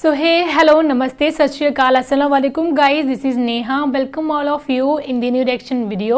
So hey, hello, namaste, sat shri akal, assalamu alaikum guys, this is Neha. Welcome all of you in the new reaction video.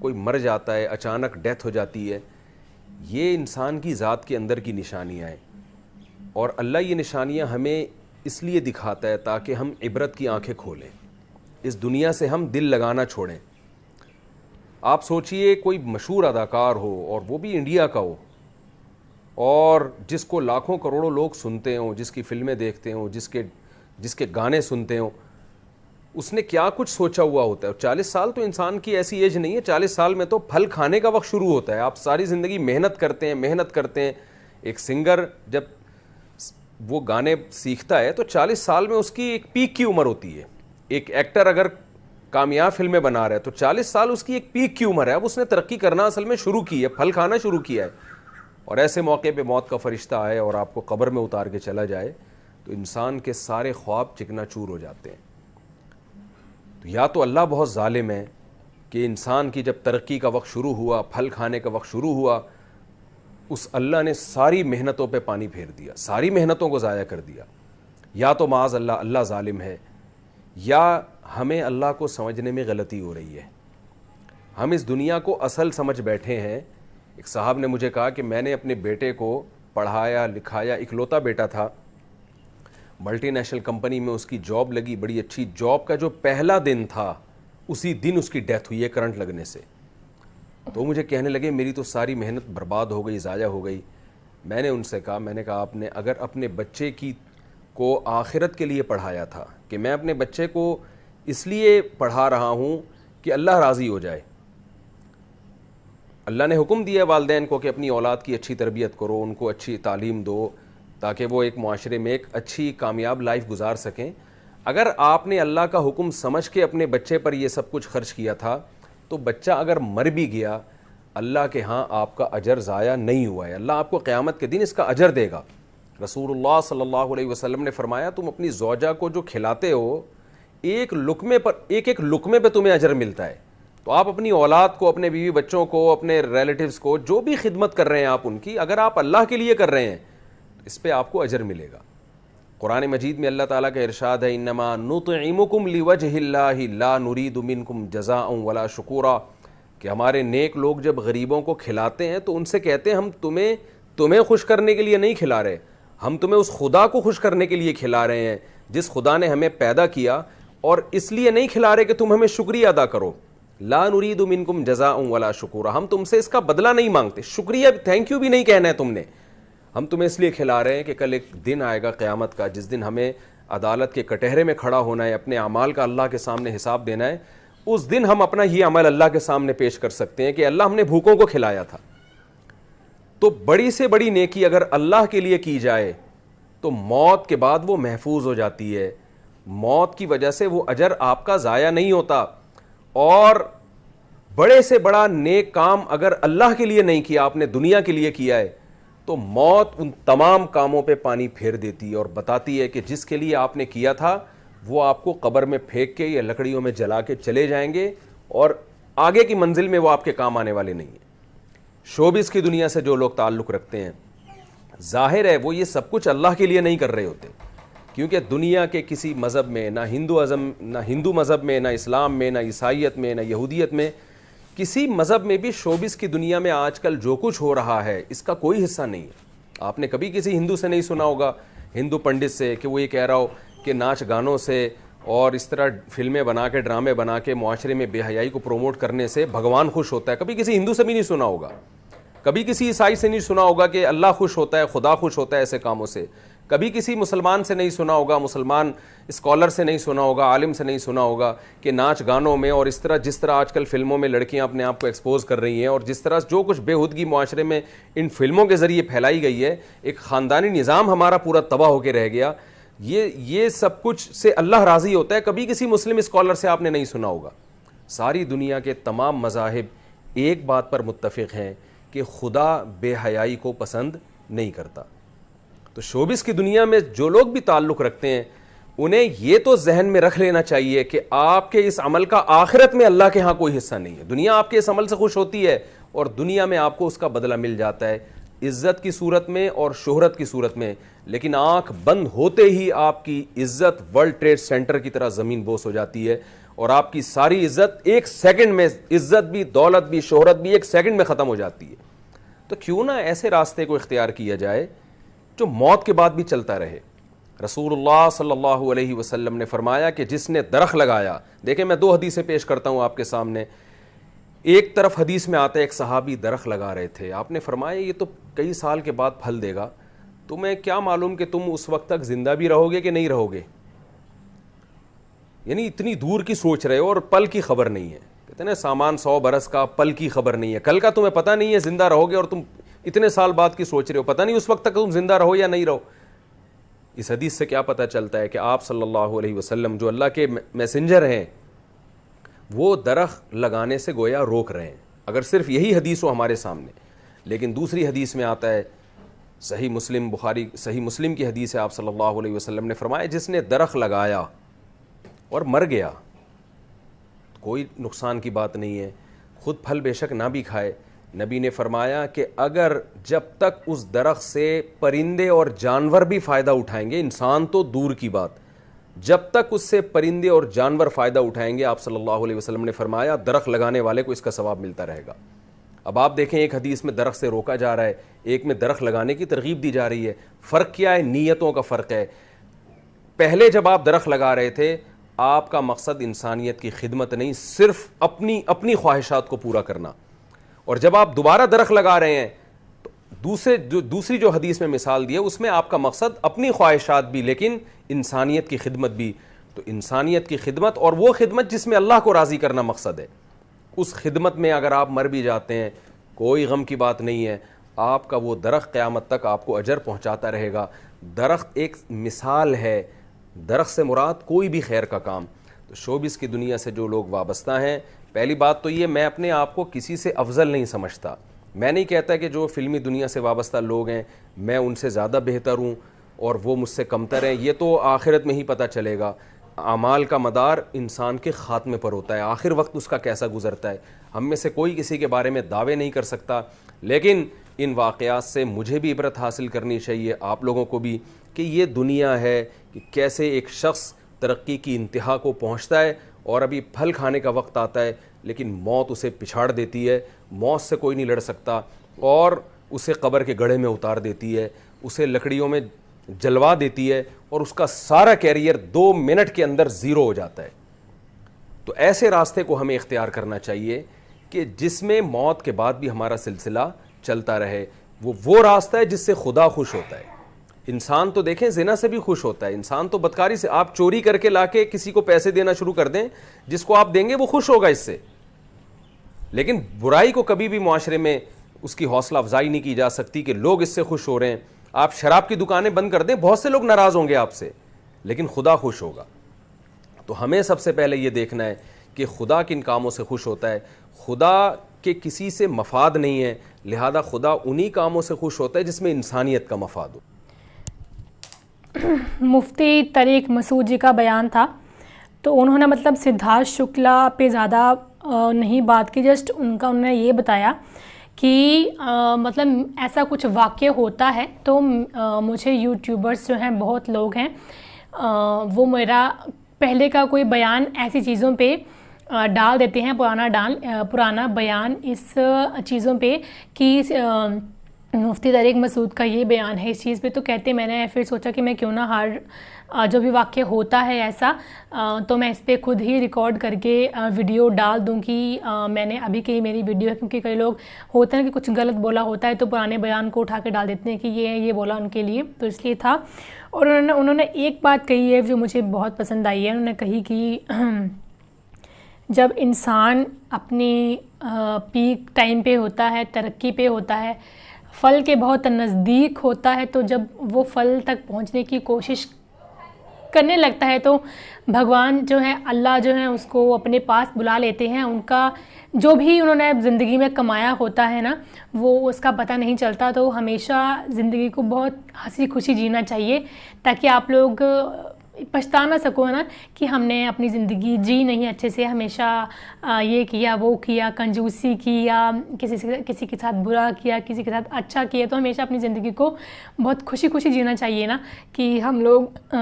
کوئی مر جاتا ہے، اچانک death ہو جاتی ہے، یہ انسان کی ذات کے اندر کی نشانیاں ہیں، اور اللہ یہ نشانیاں ہمیں اس لیے دکھاتا ہے تاکہ ہم عبرت کی آنکھیں کھولیں، اس دنیا سے ہم دل لگانا چھوڑیں۔ آپ سوچئے کوئی مشہور اداکار ہو، اور وہ بھی انڈیا کا ہو، اور جس کو لاکھوں کروڑوں لوگ سنتے ہوں، جس کی فلمیں دیکھتے ہوں، جس کے گانے سنتے ہوں، اس نے کیا کچھ سوچا ہوا ہوتا ہے۔ 40 سال تو انسان کی ایسی ایج نہیں ہے، 40 سال میں تو پھل کھانے کا وقت شروع ہوتا ہے۔ آپ ساری زندگی محنت کرتے ہیں۔ ایک سنگر جب وہ گانے سیکھتا ہے تو 40 سال میں اس کی ایک پیک کی عمر ہوتی ہے۔ ایک ایکٹر اگر کامیاب فلمیں بنا رہا ہے تو 40 سال اس کی ایک پیک کی عمر ہے۔ اب اس نے ترقی کرنا اصل میں شروع کی ہے، پھل کھانا شروع کیا ہے، اور ایسے موقع پہ موت کا فرشتہ آئے اور آپ کو قبر میں اتار کے چلا جائے تو انسان کے سارے خواب چکنا چور ہو جاتے ہیں۔ تو یا تو اللہ بہت ظالم ہے کہ انسان کی جب ترقی کا وقت شروع ہوا، پھل کھانے کا وقت شروع ہوا، اس اللہ نے ساری محنتوں پہ پانی پھیر دیا، ساری محنتوں کو ضائع کر دیا، یا تو معاذ اللہ اللہ ظالم ہے، یا ہمیں اللہ کو سمجھنے میں غلطی ہو رہی ہے۔ ہم اس دنیا کو اصل سمجھ بیٹھے ہیں۔ ایک صاحب نے مجھے کہا کہ میں نے اپنے بیٹے کو پڑھایا لکھایا، اکلوتا بیٹا تھا، ملٹی نیشنل کمپنی میں اس کی جاب لگی، بڑی اچھی جاب کا جو پہلا دن تھا اسی دن اس کی ڈیتھ ہوئی ہے کرنٹ لگنے سے۔ تو مجھے کہنے لگے میری تو ساری محنت برباد ہو گئی، ضائع ہو گئی۔ میں نے ان سے کہا، میں نے کہا آپ نے اگر اپنے بچے کو آخرت کے لیے پڑھایا تھا کہ میں اپنے بچے کو اس لیے پڑھا رہا ہوں کہ اللہ راضی ہو جائے، اللہ نے حکم دیا والدین کو کہ اپنی اولاد کی اچھی تربیت کرو، ان کو اچھی تعلیم دو تاکہ وہ ایک معاشرے میں ایک اچھی کامیاب لائف گزار سکیں۔ اگر آپ نے اللہ کا حکم سمجھ کے اپنے بچے پر یہ سب کچھ خرچ کیا تھا تو بچہ اگر مر بھی گیا، اللہ کے ہاں آپ کا اجر ضائع نہیں ہوا ہے، اللہ آپ کو قیامت کے دن اس کا اجر دے گا۔ رسول اللہ صلی اللہ علیہ وسلم نے فرمایا تم اپنی زوجہ کو جو کھلاتے ہو ایک ایک لقمے پہ تمہیں اجر ملتا ہے، تو آپ اپنی اولاد کو، اپنے بیوی بچوں کو، اپنے ریلیٹیوز کو جو بھی خدمت کر رہے ہیں آپ ان کی، اگر آپ اللہ کے لیے کر رہے ہیں اس پہ آپ کو اجر ملے گا۔ قرآن مجید میں اللہ تعالیٰ کا ارشاد ہے انما نطعمکم لوجہ اللہ لا نرید منکم جزاء ولا شکورا، کہ ہمارے نیک لوگ جب غریبوں کو کھلاتے ہیں تو ان سے کہتے ہیں ہم تمہیں خوش کرنے کے لیے نہیں کھلا رہے، ہم تمہیں اس خدا کو خوش کرنے کے لیے کھلا رہے ہیں جس خدا نے ہمیں پیدا کیا، اور اس لیے نہیں کھلا رہے کہ تم ہمیں شکریہ ادا کرو۔ لا نرید منکم جزاء ولا شکورا، ہم تم سے اس کا بدلہ نہیں مانگتے، شکریہ تھینک یو بھی نہیں کہنا ہے تم نے، ہم تمہیں اس لیے کھلا رہے ہیں کہ کل ایک دن آئے گا قیامت کا جس دن ہمیں عدالت کے کٹہرے میں کھڑا ہونا ہے، اپنے اعمال کا اللہ کے سامنے حساب دینا ہے۔ اس دن ہم اپنا یہ عمل اللہ کے سامنے پیش کر سکتے ہیں کہ اللہ ہم نے بھوکوں کو کھلایا تھا۔ تو بڑی سے بڑی نیکی اگر اللہ کے لیے کی جائے تو موت کے بعد وہ محفوظ ہو جاتی ہے، موت کی وجہ سے وہ اجر آپ کا ضائع نہیں ہوتا۔ اور بڑے سے بڑا نیک کام اگر اللہ کے لیے نہیں کیا، آپ نے دنیا کے لیے کیا ہے، تو موت ان تمام کاموں پہ پانی پھیر دیتی ہے اور بتاتی ہے کہ جس کے لیے آپ نے کیا تھا وہ آپ کو قبر میں پھینک کے یا لکڑیوں میں جلا کے چلے جائیں گے، اور آگے کی منزل میں وہ آپ کے کام آنے والے نہیں ہیں۔ شوبز کی دنیا سے جو لوگ تعلق رکھتے ہیں، ظاہر ہے وہ یہ سب کچھ اللہ کے لیے نہیں کر رہے ہوتے، کیونکہ دنیا کے کسی مذہب میں، نہ ہندو مذہب میں، نہ اسلام میں، نہ عیسائیت میں، نہ یہودیت میں، کسی مذہب میں بھی شوبز کی دنیا میں آج کل جو کچھ ہو رہا ہے اس کا کوئی حصہ نہیں ہے۔ آپ نے کبھی کسی ہندو سے نہیں سنا ہوگا، ہندو پنڈت سے، کہ وہ یہ کہہ رہا ہو کہ ناچ گانوں سے اور اس طرح فلمیں بنا کے، ڈرامے بنا کے معاشرے میں بے حیائی کو پروموٹ کرنے سے بھگوان خوش ہوتا ہے۔ کبھی کسی ہندو سے بھی نہیں سنا ہوگا، کبھی کسی عیسائی سے نہیں سنا ہوگا کہ اللہ خوش ہوتا ہے، خدا خوش ہوتا ہے ایسے کاموں سے، کبھی کسی مسلمان سے نہیں سنا ہوگا، مسلمان اسکالر سے نہیں سنا ہوگا، عالم سے نہیں سنا ہوگا کہ ناچ گانوں میں اور اس طرح جس طرح آج کل فلموں میں لڑکیاں اپنے آپ کو ایکسپوز کر رہی ہیں، اور جس طرح جو کچھ بے ہودگی معاشرے میں ان فلموں کے ذریعے پھیلائی گئی ہے، ایک خاندانی نظام ہمارا پورا تباہ ہو کے رہ گیا۔ یہ سب کچھ سے اللہ راضی ہوتا ہے، کبھی کسی مسلم اسکالر سے آپ نے نہیں سنا ہوگا۔ ساری دنیا کے تمام مذاہب ایک بات پر متفق ہیں کہ خدا بے حیائی کو پسند نہیں کرتا۔ تو شوبز کی دنیا میں جو لوگ بھی تعلق رکھتے ہیں انہیں یہ تو ذہن میں رکھ لینا چاہیے کہ آپ کے اس عمل کا آخرت میں اللہ کے ہاں کوئی حصہ نہیں ہے۔ دنیا آپ کے اس عمل سے خوش ہوتی ہے اور دنیا میں آپ کو اس کا بدلہ مل جاتا ہے، عزت کی صورت میں اور شہرت کی صورت میں، لیکن آنکھ بند ہوتے ہی آپ کی عزت ورلڈ ٹریڈ سینٹر کی طرح زمین بوس ہو جاتی ہے، اور آپ کی ساری عزت ایک سیکنڈ میں, عزت بھی, دولت بھی, شہرت بھی ایک سیکنڈ میں ختم ہو جاتی ہے. تو کیوں نہ ایسے راستے کو اختیار کیا جائے جو موت کے بعد بھی چلتا رہے. رسول اللہ صلی اللہ علیہ وسلم نے فرمایا کہ جس نے درخت لگایا, دیکھیں میں 2 حدیثیں پیش کرتا ہوں آپ کے سامنے. ایک طرف حدیث میں آتا ہے ایک صحابی درخت لگا رہے تھے, آپ نے فرمایا یہ تو کئی سال کے بعد پھل دے گا, تمہیں کیا معلوم کہ تم اس وقت تک زندہ بھی رہو گے کہ نہیں رہو گے. یعنی اتنی دور کی سوچ رہے ہو اور پل کی خبر نہیں ہے. کہتے ہیں نا سامان 100 برس کا, پل کی خبر نہیں ہے. کل کا تمہیں پتہ نہیں ہے زندہ رہو گے, اور تم اتنے سال بعد کی سوچ رہے ہو, پتہ نہیں اس وقت تک تم زندہ رہو یا نہیں رہو. اس حدیث سے کیا پتہ چلتا ہے کہ آپ صلی اللہ علیہ وسلم جو اللہ کے میسنجر ہیں وہ درخت لگانے سے گویا روک رہے ہیں, اگر صرف یہی حدیث ہو ہمارے سامنے. لیکن دوسری حدیث میں آتا ہے, صحیح مسلم, بخاری صحیح مسلم کی حدیث ہے, آپ صلی اللہ علیہ وسلم نے فرمایا جس نے درخت لگایا اور مر گیا, کوئی نقصان کی بات نہیں ہے, خود پھل بے شک نہ بھی کھائے. نبی نے فرمایا کہ اگر جب تک اس درخت سے پرندے اور جانور بھی فائدہ اٹھائیں گے, انسان تو دور کی بات, جب تک اس سے پرندے اور جانور فائدہ اٹھائیں گے, آپ صلی اللہ علیہ وسلم نے فرمایا درخت لگانے والے کو اس کا ثواب ملتا رہے گا. اب آپ دیکھیں ایک حدیث میں درخت سے روکا جا رہا ہے, ایک میں درخت لگانے کی ترغیب دی جا رہی ہے. فرق کیا ہے؟ نیتوں کا فرق ہے. پہلے جب آپ درخت لگا رہے تھے آپ کا مقصد انسانیت کی خدمت نہیں, صرف اپنی خواہشات کو پورا کرنا. اور جب آپ دوبارہ درخت لگا رہے ہیں تو دوسری جو حدیث میں مثال دی ہے اس میں آپ کا مقصد اپنی خواہشات بھی لیکن انسانیت کی خدمت بھی. تو انسانیت کی خدمت اور وہ خدمت جس میں اللہ کو راضی کرنا مقصد ہے, اس خدمت میں اگر آپ مر بھی جاتے ہیں کوئی غم کی بات نہیں ہے, آپ کا وہ درخت قیامت تک آپ کو اجر پہنچاتا رہے گا. درخت ایک مثال ہے, درخت سے مراد کوئی بھی خیر کا کام. تو شوبز کی دنیا سے جو لوگ وابستہ ہیں, پہلی بات تو یہ میں اپنے آپ کو کسی سے افضل نہیں سمجھتا. میں نہیں کہتا کہ جو فلمی دنیا سے وابستہ لوگ ہیں میں ان سے زیادہ بہتر ہوں اور وہ مجھ سے کمتر ہیں, یہ تو آخرت میں ہی پتہ چلے گا. اعمال کا مدار انسان کے خاتمے پر ہوتا ہے, آخر وقت اس کا کیسا گزرتا ہے. ہم میں سے کوئی کسی کے بارے میں دعوے نہیں کر سکتا, لیکن ان واقعات سے مجھے بھی عبرت حاصل کرنی چاہیے, آپ لوگوں کو بھی, کہ یہ دنیا ہے کہ کیسے ایک شخص ترقی کی انتہا کو پہنچتا ہے اور ابھی پھل کھانے کا وقت آتا ہے لیکن موت اسے پچھاڑ دیتی ہے, موت سے کوئی نہیں لڑ سکتا اور اسے قبر کے گڑھے میں اتار دیتی ہے, اسے لکڑیوں میں جلوا دیتی ہے اور اس کا سارا کیریئر 2 منٹ کے اندر زیرو ہو جاتا ہے. تو ایسے راستے کو ہمیں اختیار کرنا چاہیے کہ جس میں موت کے بعد بھی ہمارا سلسلہ چلتا رہے. وہ راستہ ہے جس سے خدا خوش ہوتا ہے. انسان تو دیکھیں زنا سے بھی خوش ہوتا ہے, انسان تو بدکاری سے, آپ چوری کر کے لا کے کسی کو پیسے دینا شروع کر دیں, جس کو آپ دیں گے وہ خوش ہوگا اس سے, لیکن برائی کو کبھی بھی معاشرے میں اس کی حوصلہ افزائی نہیں کی جا سکتی کہ لوگ اس سے خوش ہو رہے ہیں. آپ شراب کی دکانیں بند کر دیں, بہت سے لوگ ناراض ہوں گے آپ سے, لیکن خدا خوش ہوگا. تو ہمیں سب سے پہلے یہ دیکھنا ہے کہ خدا کن کاموں سے خوش ہوتا ہے. خدا کے کسی سے مفاد نہیں ہے, لہذا خدا انہی کاموں سے خوش ہوتا ہے جس میں انسانیت کا مفاد ہو. مفتی طریق مسعود جی کا بیان تھا, تو انہوں نے مطلب سدھارتھ شکلا پہ زیادہ نہیں بات کی, جسٹ انہوں نے یہ بتایا کہ مطلب ایسا کچھ واقع ہوتا ہے تو مجھے یوٹیوبرز جو ہیں بہت لوگ ہیں وہ میرا پہلے کا کوئی بیان ایسی چیزوں پہ ڈال دیتے ہیں, پرانا بیان اس چیزوں پہ کہ مفتی طریق مسعود کا یہ بیان ہے اس چیز پہ. تو کہتے میں نے پھر سوچا کہ میں کیوں نہ ہر جو بھی واقعہ ہوتا ہے ایسا تو میں اس پہ خود ہی ریکارڈ کر کے ویڈیو ڈال دوں کہ میں نے ابھی کی میری ویڈیو ہے, کیونکہ کئی لوگ ہوتے ہیں کہ کچھ غلط بولا ہوتا ہے تو پرانے بیان کو اٹھا کے ڈال دیتے ہیں کہ یہ بولا ان کے لیے, تو اس لیے تھا. اور انہوں نے ایک بات کہی ہے جو مجھے بہت پسند آئی ہے. انہوں نے کہی کہ جب انسان اپنی پیک ٹائم پہ ہوتا ہے, ترقی پہ ہوتا ہے, پھل کے بہت نزدیک ہوتا ہے, تو جب وہ پھل تک پہنچنے کی کوشش کرنے لگتا ہے تو بھگوان جو ہے, اللہ جو ہے اس کو اپنے پاس بلا لیتے ہیں. ان کا جو بھی انہوں نے زندگی میں کمایا ہوتا ہے نا وہ اس کا پتہ نہیں چلتا. تو ہمیشہ زندگی کو بہت ہنسی خوشی جینا چاہیے تاکہ آپ لوگ پچھتا نہ سکو نا کہ ہم نے اپنی زندگی جی نہیں اچھے سے, ہمیشہ یہ کیا وہ کیا, کنجوسی کیا, کسی کے ساتھ برا کیا, کسی کے ساتھ اچھا کیا. تو ہمیشہ اپنی زندگی کو بہت خوشی خوشی جینا چاہیے نا, کہ ہم لوگ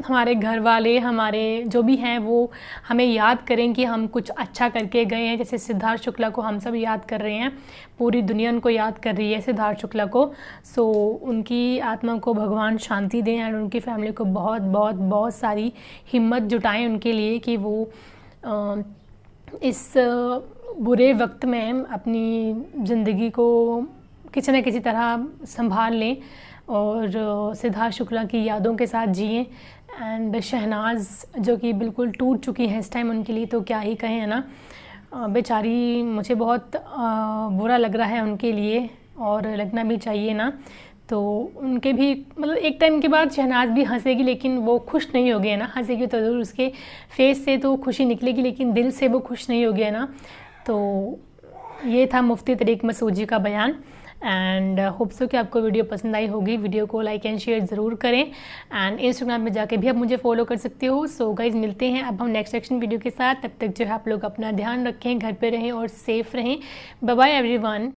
ہمارے گھر والے ہمارے جو بھی ہیں وہ ہمیں یاد کریں کہ ہم کچھ اچھا کر کے گئے ہیں. جیسے سدھارتھ شکلا کو ہم سب یاد کر رہے ہیں, پوری دنیا ان کو یاد کر رہی ہے سدھارتھ شکلا کو. سو ان کی آتما کو بھگوان شانتی دیں, اینڈ ان کی فیملی کو بہت بہت بہت ساری ہمت جٹائیں ان کے لیے کہ وہ اس برے وقت میں اپنی زندگی کو کسی نہ کسی طرح سنبھال لیں اور سدھارتھ شکلا کی یادوں کے ساتھ جئیں. اینڈ شہناز جو کہ بالکل ٹوٹ چکی ہیں اس ٹائم, ان کے لیے تو کیا ہی کہیں, ہے نا. بیچاری, مجھے بہت برا لگ رہا ہے ان کے لیے, اور لگنا بھی چاہیے نا. تو ان کے بھی مطلب ایک ٹائم کے بعد شہناز بھی ہنسے گی, لیکن وہ خوش نہیں ہو گئے نا. ہنسے گی تو ضرور, اس کے فیس سے تو خوشی نکلے گی, لیکن دل سے وہ خوش نہیں ہو گیا نا. تو یہ تھا مفتی طریق مسعود جی کا بیان. اینڈ ہوپ سو کہ آپ کو ویڈیو پسند آئی ہوگی. ویڈیو کو لائک اینڈ شیئر ضرور کریں, اینڈ انسٹاگرام میں جا کے بھی آپ مجھے فالو کر سکتے ہو. سو گائز, ملتے ہیں اب ہم نیکسٹ سیکشن ویڈیو کے ساتھ. تب تک جو ہے آپ لوگ اپنا دھیان رکھیں, گھر پہ رہیں اور سیف رہیں. Bye bye every one.